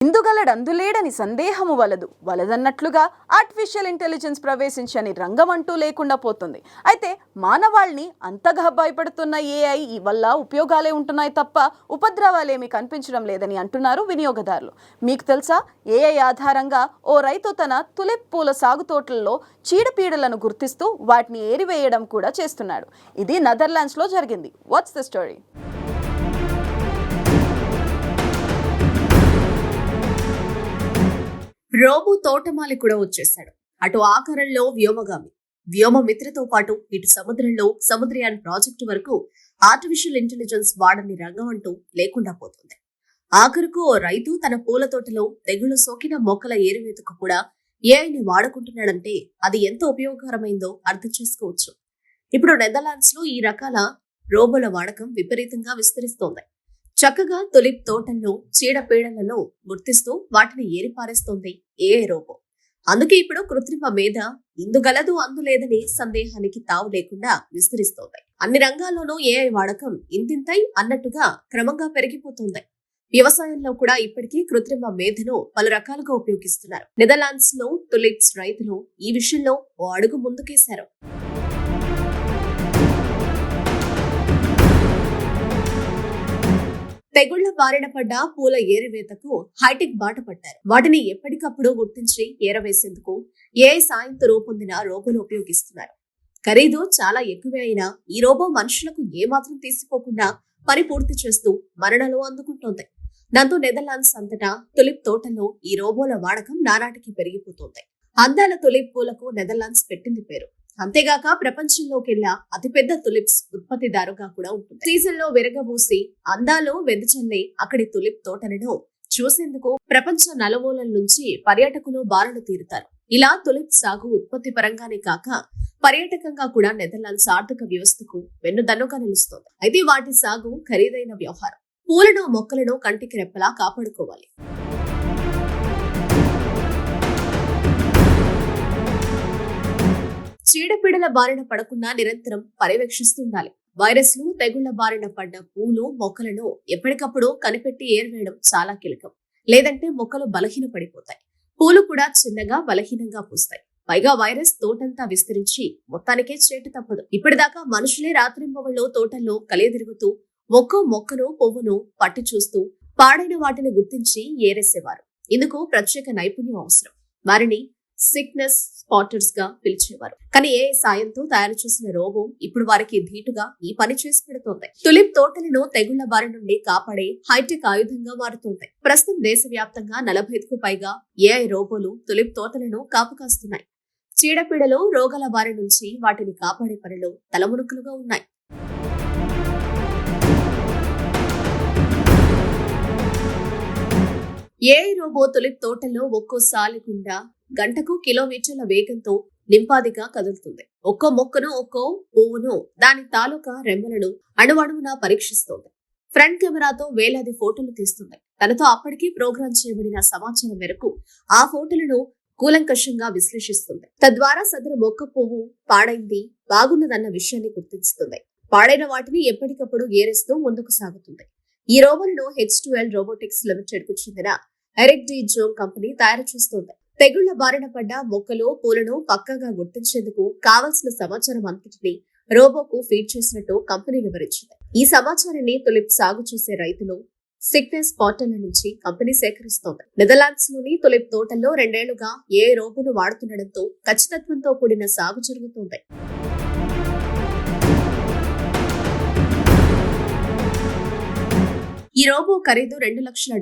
ఇందుగలడందులేడని సందేహము వలదన్నట్లుగా artificial intelligence ప్రవేశించని రంగం అంటూ లేకుండా పోతుంది. అయితే మానవాళిని అంతగా భయపడుతున్న ఏఐ వల్ల ఉపయోగాలే ఉంటున్నాయి తప్ప ఉపద్రవాలేమీ కనిపించడం లేదని అంటున్నారు వినియోగదారులు. మీకు తెలుసా, ఏఐ ఆధారంగా ఓ రైతు తన తులిప్ పూల సాగు తోటల్లో చీడపీడలను గుర్తిస్తూ వాటిని ఏరివేయడం కూడా చేస్తున్నాడు. ఇది నెదర్లాండ్స్లో జరిగింది. What's the story? రోబో తోటమాలి కూడా వచ్చేశాడు. అటు ఆకారంలో వ్యోమగామి, వ్యోమమిత్రతో పాటు ఇటు సముద్రంలో సముద్రయాన్ ప్రాజెక్టు వరకు ఆర్టిఫిషియల్ ఇంటెలిజెన్స్ వాడని రంగం అంటూ లేకుండా పోతుంది. ఆఖరుకు ఓ రైతు తన పూల తోటలో తెగుళ్లు సోకిన మొక్కల ఏరువేతకు కూడా ఏఐని వాడుకుంటున్నాడంటే అది ఎంత ఉపయోగకరమైందో అర్థం చేసుకోవచ్చు. ఇప్పుడు నెదర్లాండ్స్ లో ఈ రకాల రోబోల వాడకం విపరీతంగా విస్తరిస్తోంది. చక్కగా తులిప్ తోటల్లో చీడపీడలను గుర్తిస్తూ వాటిని ఏరిపారేస్తోంది ఏఐ రోబో. అందుకే ఇప్పుడు కృత్రిమ మేధ ఇందుగలదు అందులేదని సందేహానికి తావు లేకుండా విస్తరిస్తోంది. అన్ని రంగాల్లోనూ ఏఐ వాడకం ఇంతింతై అన్నట్టుగా క్రమంగా పెరిగిపోతోంది. వ్యవసాయంలో కూడా ఇప్పటికీ కృత్రిమ మేధను పలు రకాలుగా ఉపయోగిస్తున్నారు. నెదర్లాండ్స్ లో తులిప్స్ రైతులు ఈ విషయంలో ఓ అడుగు ముందుకేశారు. తెగుళ్ల బారిన పడ్డ పూల ఏరివేతకు హైటెక్ బాట పట్టారు. వాటిని ఎప్పటికప్పుడు గుర్తించి ఏరవేసేందుకు ఏఐ సాయంతో రూపొందిన రోబోను ఉపయోగిస్తున్నారు. ఖరీదు చాలా ఎక్కువే అయినా ఈ రోబో మనుషులకు ఏమాత్రం తీసిపోకుండా పని పూర్తి చేస్తూ మరణాలు అందుకుంటోంది. దాంతో నెదర్లాండ్స్ అంతటా తులిప్ తోటల్లో ఈ రోబోల వాడకం నానాటికి పెరిగిపోతోంది. అందాల తులిప్ పూలకు నెదర్లాండ్స్ పెట్టింది పేరు. అంతేగాక ప్రపంచంలోకెల్లా అతిపెద్ద తులిప్స్ ఉత్పత్తిదారుగా కూడా ఉంటుంది. సీజన్ లో విరగబూసి అందాలు వెదజల్లే అక్కడి తులిప్ తోటలను చూసేందుకు ప్రపంచ నలుమూలల నుంచి పర్యాటకులు బారులు తీరుతారు. ఇలా తులిప్ సాగు ఉత్పత్తి పరంగానే కాక పర్యాటకంగా కూడా నెదర్లాండ్స్ ఆర్థిక వ్యవస్థకు వెన్నుదన్నుగా నిలుస్తోంది. అయితే వాటి సాగు ఖరీదైన వ్యవహారం. పూలను మొక్కలను కంటికి రెప్పలా కాపాడుకోవాలి. చీడపీడల బారిన పడకుండా నిరంతరం పర్యవేక్షిస్తుండాలి. వైరస్లు తెగుళ్ల బారిన పడ్డ పూలు మొక్కలను ఎప్పటికప్పుడు కనిపెట్టి ఏర్వేయడం చాలా కీలకం. లేదంటే మొక్కలు బలహీన పడిపోతాయి. పూలు కూడా చిన్నగా బలహీనంగా పూస్తాయి. పైగా వైరస్ తోటంతా విస్తరించి మొత్తానికే చేటు తప్పదు. ఇప్పటిదాకా మనుషులే రాత్రింబవళ్ళు తోటల్లో కలియదిరుగుతూ ఒక్కో మొక్కను పువ్వును పట్టి చూస్తూ పాడైన వాటిని గుర్తించి ఏరేసేవారు. ఇందుకు ప్రత్యేక నైపుణ్యం అవసరం. వారిని సిక్నెస్ స్పాటర్స్ గా పిలిచేవారు. కానీ ఏ సాయంతో తయారు చేసిన రోబో ఇప్పుడు వారికి ధీటుగా ఈ పని చేసి పెడుతోంది. తులిప్ తోటలను తెగుళ్ల బారి నుండి కాపాడే హైటెక్ ఆయుధంగా మారుతోంది. ప్రస్తుతం దేశవ్యాప్తంగా 45కు పైగా ఏఐ రోబోలు తులిప్ తోటలను కాపుకాస్తున్నాయి. చీడపీడలు రోగాల బారి నుంచి వాటిని కాపాడే పనిలో తలమునకలుగా ఉన్నాయి. ఏఐ రోబో తులిప్ తోటల్లో ఒక్కో సాలిగుండా గంటకు కిలోమీటర్ల వేగంతో నింపాదిగా కదులుతుంది. ఒక్కో మొక్కను ఒక్కో పువ్వును దాని తాలూకా రెమ్మలను అణువణువునా పరీక్షిస్తోంది. ఫ్రంట్ కెమెరాతో వేలాది ఫోటోలు తీస్తుంది. తనతో అప్పటికీ ప్రోగ్రాం చేయబడిన సమాచారం మేరకు ఆ ఫోటోలను కూలంకషంగా విశ్లేషిస్తుంది. తద్వారా సదరు మొక్క పువ్వు పాడైంది బాగున్నదన్న విషయాన్ని గుర్తిస్తుంది. పాడైన వాటిని ఎప్పటికప్పుడు ఏరేస్తూ ముందుకు సాగుతుంది. ఈ రోబోలను H2L రోబోటిక్స్ లిమిటెడ్ కు చెందిన ఎరిక్ డి జోంగ్ కంపెనీ తయారు చేస్తోంది. తెగుళ్ల బారిన పడ్డ మొక్కలు పూలను పక్కాగా గుర్తించేందుకు కావలసిన సమాచారం అంతటిని రోబోకు ఫీడ్ చేసినట్టు కంపెనీ వివరించింది. ఈ సమాచారాన్ని తులిప్ సాగు చేసే రైతులు సిక్నెస్ పోర్టల్ నుంచి కంపెనీ సేకరిస్తోంది. నెదర్లాండ్స్ లోని తులిప్ తోటల్లో 2 ఏళ్లుగా ఏ రోబోను వాడుతుండటంతో ఖచ్చితత్వంతో కూడిన సాగు జరుగుతోంది. ఈ రోబో ఖరీదు $2 లక్షల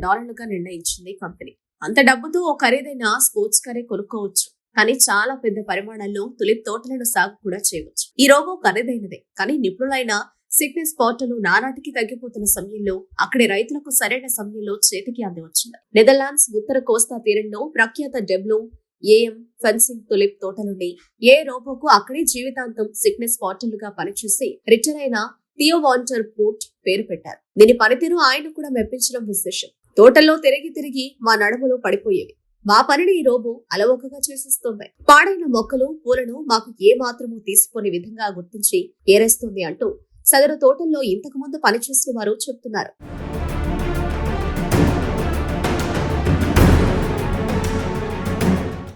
నిర్ణయించింది కంపెనీ. అంత డబ్బుతో ఓ ఖరీదైన స్పోర్ట్స్ కారే కొనుక్కోవచ్చు. కానీ చాలా పెద్ద పరిమాణాల్లో తులిప్ తోటలను సాగు కూడా చేయవచ్చు. ఈ రోబో ఖరీదైనదే, కానీ నిపుణులైన సిక్నెస్ పోర్టల్ నానాటికి తగ్గిపోతున్న సమయంలో అక్కడి రైతులకు సరైన సమయంలో చేతికి అందివచ్చింది. నెదర్లాండ్స్ ఉత్తర కోస్తా తీరంలో ప్రఖ్యాత WAM ఫెన్సింగ్ తులిప్ తోట నుండి ఏ రోబోకు అక్కడే జీవితాంతం సిక్నెస్ పోర్టల్ గా పనిచేసి రిటైర్ అయిన థియో వాంటర్ పోర్ట్ పేరు పెట్టారు. దీని పనితీరు ఆయన కూడా మెప్పించడం విశేషం. తోటల్లో తిరిగి మా నడుములు పడిపోయేవి. మా పనిని ఈ రోబో అలవోకగా చేసేస్తోంది. పాడైన మొక్కలు పూలను మాకు ఏ మాత్రమూ తీసిపోని విధంగా గుర్తించి ఏరేస్తుంది అంటూ సదరు తోటల్లో ఇంతకు ముందు పనిచేసిన వారు చెబుతున్నారు.